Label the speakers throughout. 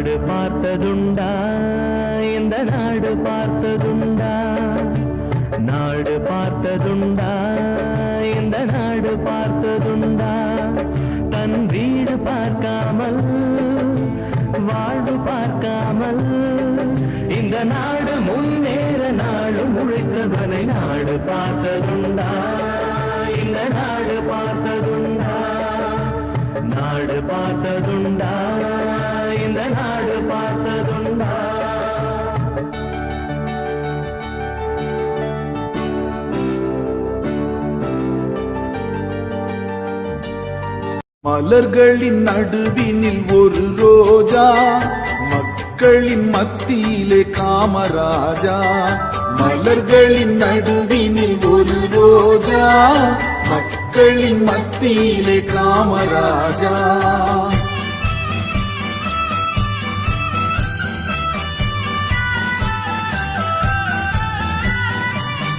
Speaker 1: நாடு பார்த்ததுண்டா இந்த நாடு பார்த்ததுண்டா நாடு பார்த்ததுண்டா இந்த நாடு பார்த்ததுண்டா தன் வீடு பார்க்காமல் வாழ்வு பார்க்காமல் இந்த நாடு முன்னேற நாடு முழைத்தவனை நாடு பார்த்ததுண்டா இந்த நாடு பார்த்ததுண்டா நாடு பார்த்ததுண்டா இந்த நாடு பார்த்ததுண்டா
Speaker 2: மலர்களின் நடுவினில் ஒரு ரோஜா மக்களின் மத்தியிலே காமராஜா மலர்களின் நடுவினில் ஒரு ரோஜா மக்களின் மத்தியிலே காமராஜா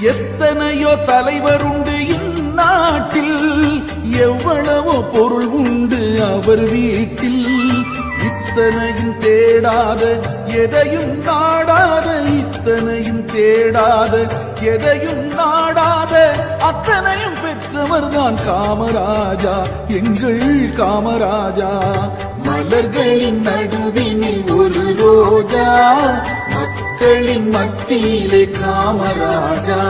Speaker 2: எத்தனையோ தலைவர் உண்டு இந்நாட்டில் எவ்வளவோ பொருள் உண்டு அவர் வீட்டில் இத்தனையும் தேடாத எதையும் நாடாத இத்தனையும் தேடாத எதையும் நாடாத அத்தனையும் பெற்றவர்தான் காமராஜா எங்கள் காமராஜா மலர்களின் நடுவினில் ஒரு ரோஜா மக்களின் மத்தியிலே காமராஜா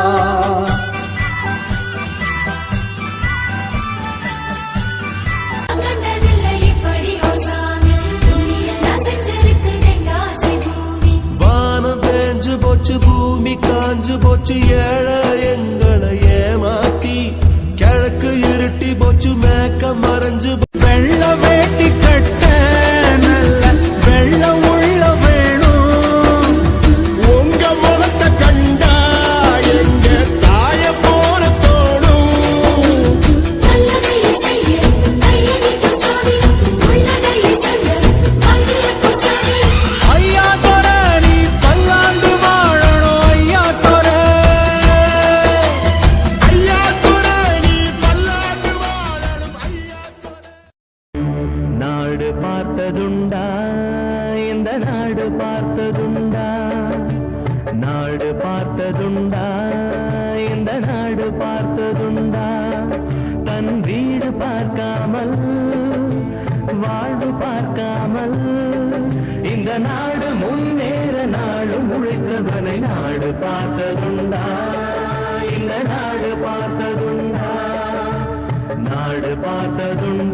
Speaker 3: பூமி காஞ்சு போச்சு ஏழை எங்களை ஏமாத்தி கிழக்கு இருட்டி போச்சு மேக்க மறைஞ்சு வெள்ள வேட்டி கட்ட நல்ல வெள்ள உள்ள வேணும் உங்க முகத்தை கண்டா எங்க தாய போல தோணும் ஐயா
Speaker 1: பார்த்ததுண்டா இந்த நாடு பார்த்ததுண்டா நாடு பார்த்ததுண்டா இந்த நாடு பார்த்ததுண்டா தன் வீடு பார்க்காமல் வாழ்வு பார்க்காமல் இந்த நாடு முன்னேற நாடு முழைத்தவனை நாடு பார்த்ததுண்டா இந்த நாடு பார்த்ததுண்டா நாடு பார்த்ததுண்டா